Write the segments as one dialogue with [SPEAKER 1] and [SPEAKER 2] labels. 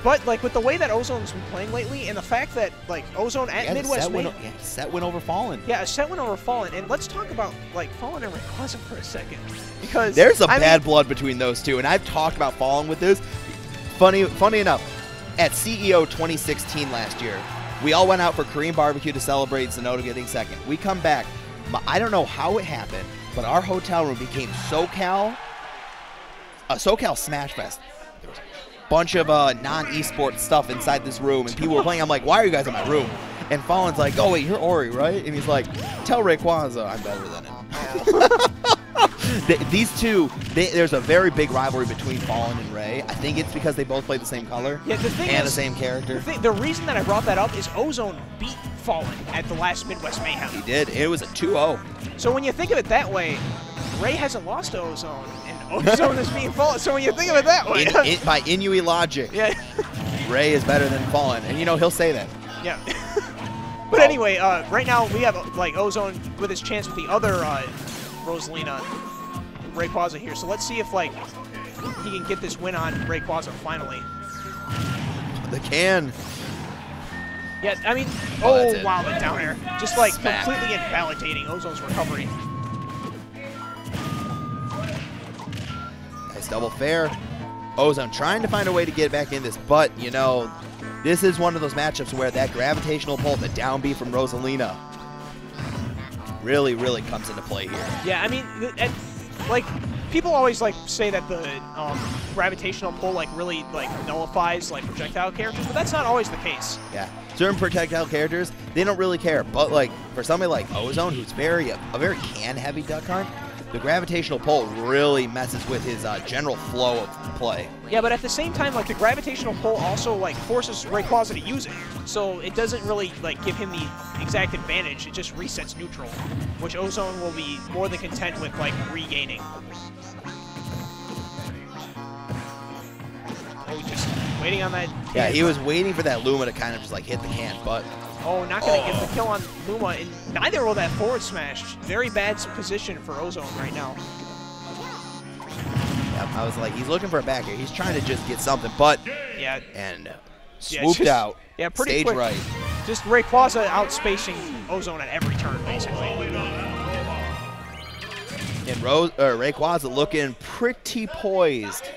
[SPEAKER 1] But like with the way that Ozone's been playing lately, and the fact that like Ozone at Midwest
[SPEAKER 2] set win over Fallen.
[SPEAKER 1] Yeah, a set win over Fallen. And let's talk about like Fallen and Rayquaza for a second, because
[SPEAKER 2] there's a bad blood between those two, and I've talked about Fallen with this. Funny enough, at CEO 2016 last year, we all went out for Korean barbecue to celebrate Zenodo getting second. We come back. I don't know how it happened, but our hotel room became SoCal Smash Fest. There was a bunch of non-esports stuff inside this room, and people were playing. I'm like, why are you guys in my room? And Fallen's like, oh, wait, you're Ori, right? And he's like, tell Rayquaza I'm better than him. These two, there's a very big rivalry between Fallen and Ray. I think it's because they both play the same color the same character.
[SPEAKER 1] The reason that I brought that up is Ozone beat Fallen at the last Midwest Mayhem.
[SPEAKER 2] He did. It was a 2-0.
[SPEAKER 1] So when you think of it that way, Ray hasn't lost to Ozone, and Ozone is being Fallen. So when you think of it that way,
[SPEAKER 2] by Inuit logic,
[SPEAKER 1] yeah.
[SPEAKER 2] Ray is better than Fallen, and he'll say that.
[SPEAKER 1] Yeah. But anyway, right now we have like Ozone with his chance with the other RosaLuma, Rayquaza here. So let's see if like he can get this win on Rayquaza finally.
[SPEAKER 2] They can.
[SPEAKER 1] Yeah, I mean, wow, the down air. Just like completely invalidating Ozone's recovery.
[SPEAKER 2] Nice double fair. Ozone trying to find a way to get back in this, but this is one of those matchups where that gravitational pull, the down B from RosaLuma, really, really comes into play here.
[SPEAKER 1] Yeah, I mean, like people always like say that the gravitational pull like really like nullifies like projectile characters, but that's not always the case.
[SPEAKER 2] Yeah, certain projectile characters, they don't really care. But like for somebody like Ozone, who's a very can-heavy duck hunt, the gravitational pull really messes with his general flow of play.
[SPEAKER 1] Yeah, but at the same time, like the gravitational pull also like forces Rayquaza to use it, so it doesn't really like give him the exact advantage. It just resets neutral, which Ozone will be more than content with like regaining. Oh, just waiting on that.
[SPEAKER 2] Yeah, he was waiting for that Luma to kind of just like hit the can, but.
[SPEAKER 1] Oh, not going to get the kill on Luma, and neither will that forward smash. Very bad position for Ozone right now.
[SPEAKER 2] Yep, I was like, he's looking for a back here. He's trying to just get something, but
[SPEAKER 1] yeah,
[SPEAKER 2] and swooped out.
[SPEAKER 1] Yeah, pretty
[SPEAKER 2] stage
[SPEAKER 1] quick.
[SPEAKER 2] Right.
[SPEAKER 1] Just Rayquaza outspacing Ozone at every turn, basically.
[SPEAKER 2] And Rayquaza looking pretty poised.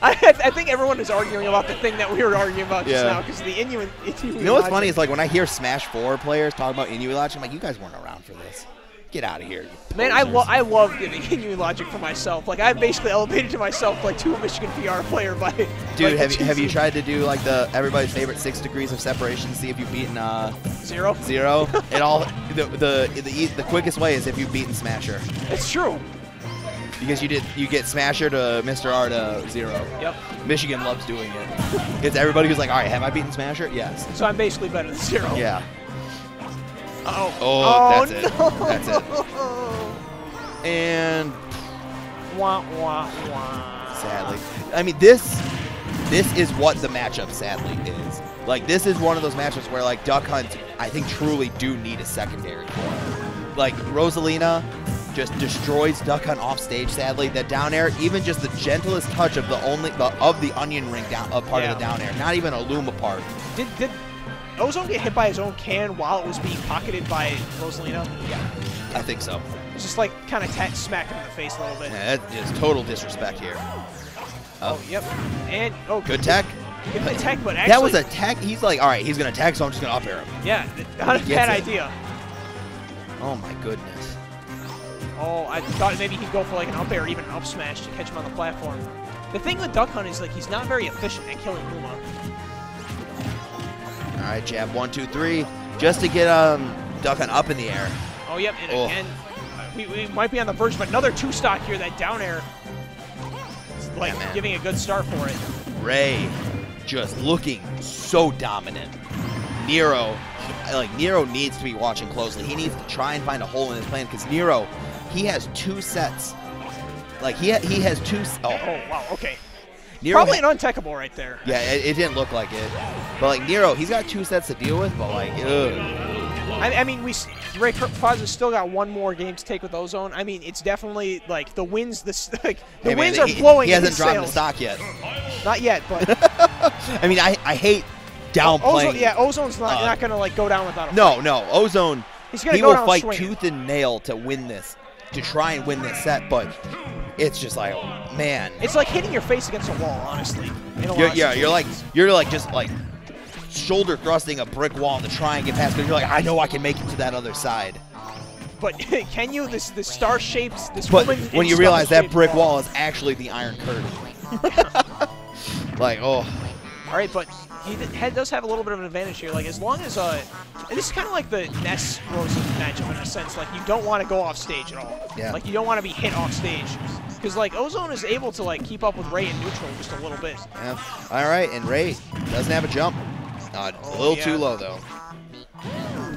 [SPEAKER 1] I think everyone is arguing about the thing that we were arguing about just now, because the Inuit
[SPEAKER 2] You know what's funny is like when I hear Smash 4 players talk about Inuit logic, I'm like, you guys weren't around for this. Get out of here.
[SPEAKER 1] Man, I love giving Inuit logic for myself. Like I've basically elevated to myself like to a Michigan PR player by.
[SPEAKER 2] Dude, have you tried to do like the everybody's favorite 6 degrees of separation to see if you've beaten
[SPEAKER 1] Zero?
[SPEAKER 2] Zero. It all the quickest way is if you've beaten Smasher.
[SPEAKER 1] It's true.
[SPEAKER 2] Because you get Smasher to Mr. R to Zero.
[SPEAKER 1] Yep.
[SPEAKER 2] Michigan loves doing it. It's everybody who's like, all right, have I beaten Smasher? Yes.
[SPEAKER 1] So I'm basically better than Zero.
[SPEAKER 2] Yeah.
[SPEAKER 1] Uh-oh.
[SPEAKER 2] Oh, that's
[SPEAKER 1] no.
[SPEAKER 2] it. That's it. And
[SPEAKER 1] wah, wah, wah.
[SPEAKER 2] Sadly. I mean, this is what the matchup sadly is. Like, this is one of those matchups where, like, Duck Hunt, I think, truly do need a secondary for. Like, RosaLuma just destroys Duck Hunt off stage, sadly. That down air, even just the gentlest touch of the onion ring part of the down air, not even a Luma part.
[SPEAKER 1] Did Ozone get hit by his own can while it was being pocketed by RosaLuma?
[SPEAKER 2] Yeah, I think so.
[SPEAKER 1] It's just like kind of smacked him in the face a little bit.
[SPEAKER 2] Yeah, that's just total disrespect here.
[SPEAKER 1] Oh, yep. And
[SPEAKER 2] good tech.
[SPEAKER 1] Good tech, but actually
[SPEAKER 2] that was a tech. He's like, all right, he's gonna tech, so I'm just gonna up air him.
[SPEAKER 1] Yeah, not a bad idea.
[SPEAKER 2] Oh my goodness.
[SPEAKER 1] Oh, I thought maybe he'd go for like an up air or even an up smash to catch him on the platform. The thing with Duck Hunt is like he's not very efficient at killing Luma.
[SPEAKER 2] All right, jab 1, 2, 3, just to get Duck Hunt up in the air.
[SPEAKER 1] Oh, yep, and again, we might be on the verge, but another 2-stock here, that down air. It's like giving a good start for it.
[SPEAKER 2] Ray just looking so dominant. Nero needs to be watching closely. He needs to try and find a hole in his plan because Nero, he has 2 sets. Like he has 2.
[SPEAKER 1] Oh wow, okay.
[SPEAKER 2] Nero
[SPEAKER 1] probably an untechable right there.
[SPEAKER 2] Yeah, it didn't look like it. But like Nero, he's got 2 sets to deal with. But like, ugh.
[SPEAKER 1] I mean, Rayquaza's still got 1 more game to take with Ozone. I mean, it's definitely like the wins. The wins are blowing.
[SPEAKER 2] He hasn't dropped the stock yet.
[SPEAKER 1] Not yet, but
[SPEAKER 2] I mean, I hate downplaying.
[SPEAKER 1] Ozone, yeah, Ozone's not gonna like go down without a
[SPEAKER 2] No, no, Ozone.
[SPEAKER 1] He's gonna
[SPEAKER 2] he
[SPEAKER 1] go
[SPEAKER 2] will
[SPEAKER 1] down
[SPEAKER 2] fight
[SPEAKER 1] swinging.
[SPEAKER 2] tooth and nail to win this, to try and win this set, but it's just like, man.
[SPEAKER 1] It's like hitting your face against a wall, honestly.
[SPEAKER 2] You're like just like shoulder thrusting a brick wall to try and get past, because you're like, I know I can make it to that other side.
[SPEAKER 1] But can you? This star shapes. This
[SPEAKER 2] But
[SPEAKER 1] woman
[SPEAKER 2] when
[SPEAKER 1] in
[SPEAKER 2] you realize that
[SPEAKER 1] star-shaped
[SPEAKER 2] brick
[SPEAKER 1] wall.
[SPEAKER 2] wall is actually the Iron Curtain. Like, oh.
[SPEAKER 1] All right, but he does have a little bit of an advantage here. Like, as long as and this is kind of like the Ness Rosa matchup in a sense. Like, you don't want to go off stage at all.
[SPEAKER 2] Yeah.
[SPEAKER 1] Like, you don't want to be hit off stage, because like Ozone is able to like keep up with Ray in neutral just a little bit.
[SPEAKER 2] Yeah. All right, and Ray doesn't have a jump. A little too low though.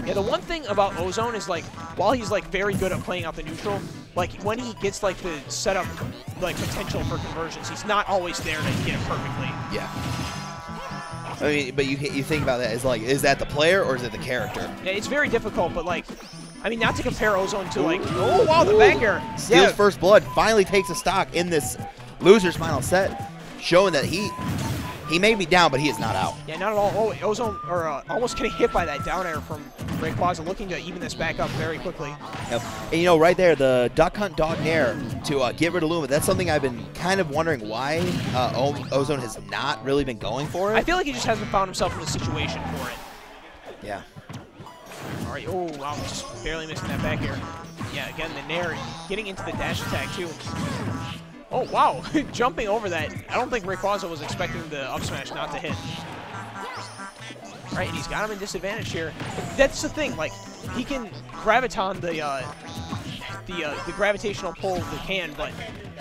[SPEAKER 1] Yeah, the one thing about Ozone is like, while he's like very good at playing out the neutral, like when he gets like the setup like potential for conversions, he's not always there to get it perfectly.
[SPEAKER 2] Yeah. I mean, but you think about that as like, is that the player or is it the character?
[SPEAKER 1] Yeah, it's very difficult, but like, I mean, not to compare Ozone to like, oh wow, the back air.
[SPEAKER 2] Steals first blood, finally takes a stock in this loser's final set, showing that he may be down, but he is not out.
[SPEAKER 1] Yeah, not at all. Oh, Ozone, or almost getting hit by that down air from Rayquaza, looking to even this back up very quickly.
[SPEAKER 2] Yep. And you know, right there, the Duck Hunt Dog Nair to get rid of Luma, that's something I've been kind of wondering why Ozone has not really been going for it.
[SPEAKER 1] I feel like he just hasn't found himself in a situation for it.
[SPEAKER 2] Yeah.
[SPEAKER 1] All right, oh wow, just barely missing that back air. Yeah, again, the Nair getting into the dash attack too. Oh, wow. Jumping over that. I don't think Rayquaza was expecting the up smash not to hit. All right, and he's got him in disadvantage here. That's the thing. Like, he can graviton the gravitational pull of the can, but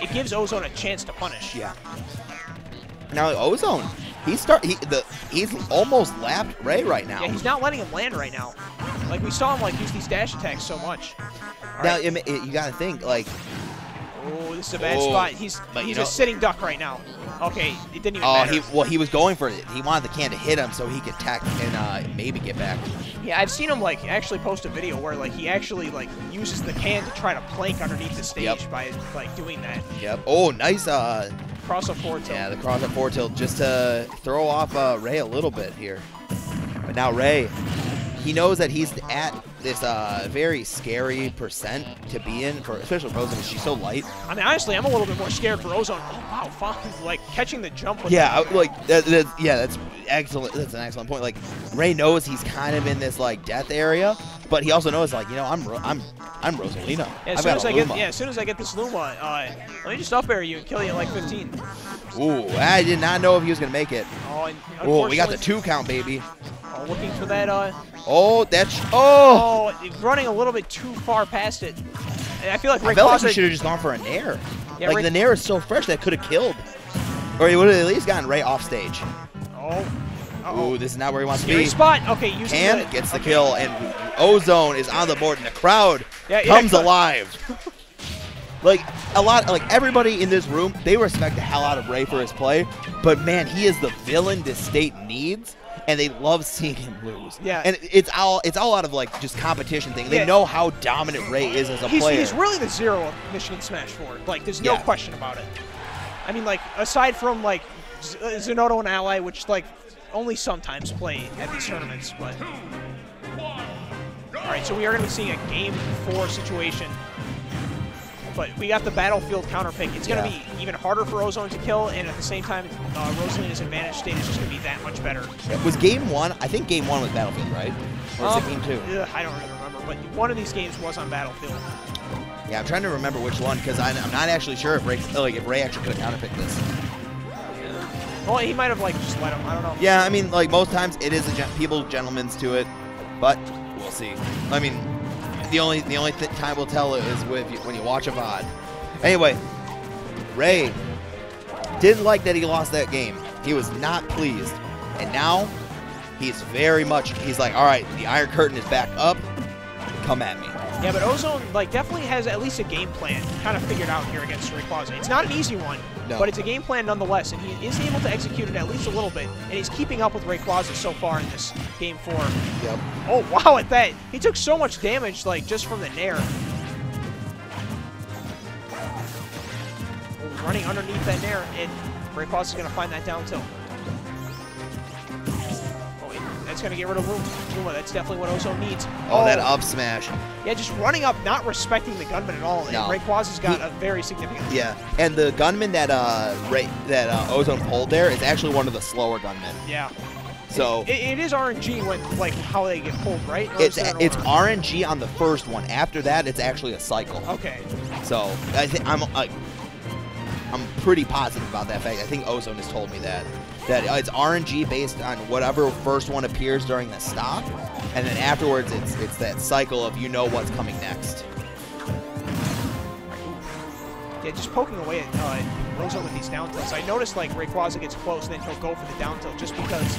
[SPEAKER 1] it gives Ozone a chance to punish.
[SPEAKER 2] Yeah. Now, Ozone, he's almost lapped Ray right now.
[SPEAKER 1] Yeah, he's not letting him land right now. Like, we saw him, like, use these dash attacks so much. All
[SPEAKER 2] now,
[SPEAKER 1] right.
[SPEAKER 2] you got to think, like,
[SPEAKER 1] oh, this is a bad spot. He's a sitting duck right now. Okay, it didn't even matter.
[SPEAKER 2] He was going for it. He wanted the can to hit him so he could tack and maybe get back.
[SPEAKER 1] Yeah, I've seen him like actually post a video where like he actually like uses the can to try to plank underneath the stage by like doing that.
[SPEAKER 2] Yep. Oh, nice.
[SPEAKER 1] Cross-up forward tilt.
[SPEAKER 2] Yeah, the cross-up forward tilt just to throw off Ray a little bit here. But now Ray, he knows that he's at this very scary percent to be in, especially for Ozone, because she's so light.
[SPEAKER 1] I mean, honestly, I'm a little bit more scared for Ozone. Oh, wow, fuck, like catching the jump with
[SPEAKER 2] that's excellent. That's an excellent point. Like, Ray knows he's kind of in this like death area, but he also knows like, you know, I'm RosaLuma.
[SPEAKER 1] Yeah, as soon as I get this Luma, let me just up air you and kill you at like 15.
[SPEAKER 2] Ooh, I did not know if he was gonna make it.
[SPEAKER 1] Oh, and
[SPEAKER 2] oh, we got the 2 count, baby.
[SPEAKER 1] Oh, looking for that. Running a little bit too far past it. And I feel like Rayquaza,
[SPEAKER 2] I felt like he should have just gone for a Nair.
[SPEAKER 1] Yeah,
[SPEAKER 2] like the Nair is so fresh that could have killed, or he would have at least gotten Ray off stage.
[SPEAKER 1] Oh.
[SPEAKER 2] Ooh, this is not where he wants to be.
[SPEAKER 1] Spot. Okay,
[SPEAKER 2] Can gets the kill, and Ozone is on the board, and the crowd comes alive. Like everybody in this room, they respect the hell out of Ray for his play, but man, he is the villain this state needs, and they love seeing him lose.
[SPEAKER 1] Yeah.
[SPEAKER 2] And it's all out of like just competition thing. They know how dominant Ray is as a player.
[SPEAKER 1] He's really the zero of Michigan Smash 4. Like, there's no question about it. I mean, like, aside from like Zenoto and Ally, which like only sometimes play at these tournaments, but. All right, so we are going to be seeing a Game 4 situation. But we got the Battlefield counter pick. It's going to be even harder for Ozone to kill, and at the same time, Rosalina's advantage state is just going to be that much better.
[SPEAKER 2] Was Game 1? I think Game 1 was Battlefield, right? Or was it Game 2?
[SPEAKER 1] I don't really remember, but one of these games was on Battlefield.
[SPEAKER 2] Yeah, I'm trying to remember which one, because I'm not actually sure if Ray actually could have counterpicked this.
[SPEAKER 1] Well, he might have like just let him. I don't know.
[SPEAKER 2] Yeah, I mean, like most times it is gentlemen's to it, but we'll see. I mean, the only time we'll tell is when you watch a VOD. Anyway, Ray didn't like that he lost that game. He was not pleased, and now he's like, all right, the Iron Curtain is back up. Come at me.
[SPEAKER 1] Yeah, but Ozone like definitely has at least a game plan kind of figured out here against Rayquaza. It's not an easy one, but it's a game plan nonetheless, and he is able to execute it at least a little bit, and he's keeping up with Rayquaza so far in this Game 4.
[SPEAKER 2] Yep.
[SPEAKER 1] Oh, wow, at that. He took so much damage, like, just from the Nair. Running underneath that Nair, and Rayquaza's going to find that down tilt. Oh, that's going to get rid of Luma. That's definitely what Ozone needs.
[SPEAKER 2] Oh, that up smash.
[SPEAKER 1] Yeah, just running up, not respecting the gunman at all.
[SPEAKER 2] No.
[SPEAKER 1] And Rayquaza's got a very significant lead.
[SPEAKER 2] Yeah, and the gunman that Ozone pulled there is actually one of the slower gunmen.
[SPEAKER 1] Yeah.
[SPEAKER 2] So
[SPEAKER 1] it is RNG when like how they get pulled, right? Or
[SPEAKER 2] it's RNG on the first one. After that, it's actually a cycle.
[SPEAKER 1] Okay.
[SPEAKER 2] So I think I'm pretty positive about that fact. I think Ozone has told me that it's RNG based on whatever first one appears during the stop, and then afterwards it's that cycle of what's coming next.
[SPEAKER 1] Yeah, just poking away at Ozone with these down tilts. I noticed like Rayquaza gets close, and then he'll go for the down tilt just because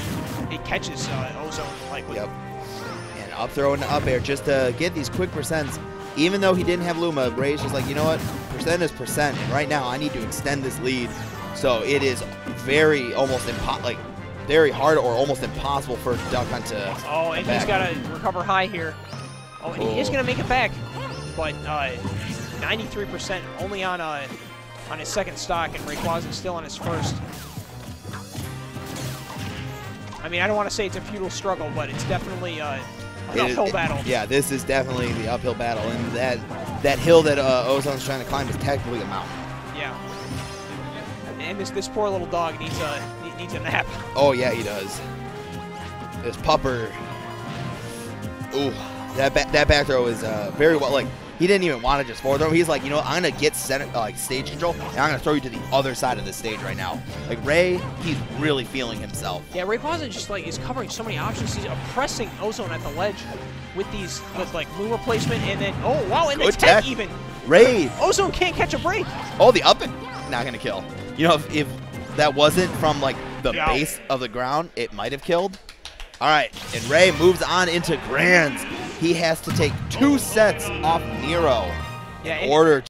[SPEAKER 1] it catches Ozone. Like with
[SPEAKER 2] And up throw into up air just to get these quick percents. Even though he didn't have Luma, Ray's just like, you know what? Percent is percent, and right now I need to extend this lead. So it is very very hard or almost impossible for Duck Hunt to.
[SPEAKER 1] Oh, and he's got to recover high here. Oh, and he is going to make it back, but 93% only on his second stock, and Rayquaza still on his first. I mean, I don't want to say it's a futile struggle, but it's definitely an uphill battle.
[SPEAKER 2] Yeah, this is definitely the uphill battle, and that hill that Ozone's trying to climb is technically a mountain.
[SPEAKER 1] Yeah. And this poor little dog needs a nap.
[SPEAKER 2] Oh yeah, he does. This pupper. Ooh, that back throw is very well. Like he didn't even want to just forward throw. He's like, you know what, I'm gonna get stage control, and I'm gonna throw you to the other side of the stage right now. Like Ray, he's really feeling himself.
[SPEAKER 1] Yeah, Rayquaza just like is covering so many options. He's oppressing Ozone at the ledge with like Luma placement, and then and
[SPEAKER 2] good
[SPEAKER 1] the tech even.
[SPEAKER 2] Ray.
[SPEAKER 1] Ozone can't catch a break.
[SPEAKER 2] Oh, the up and not gonna kill. You know, if that wasn't from like the base of the ground, it might have killed. All right, and Ray moves on into grands. He has to take 2 sets off Nero in order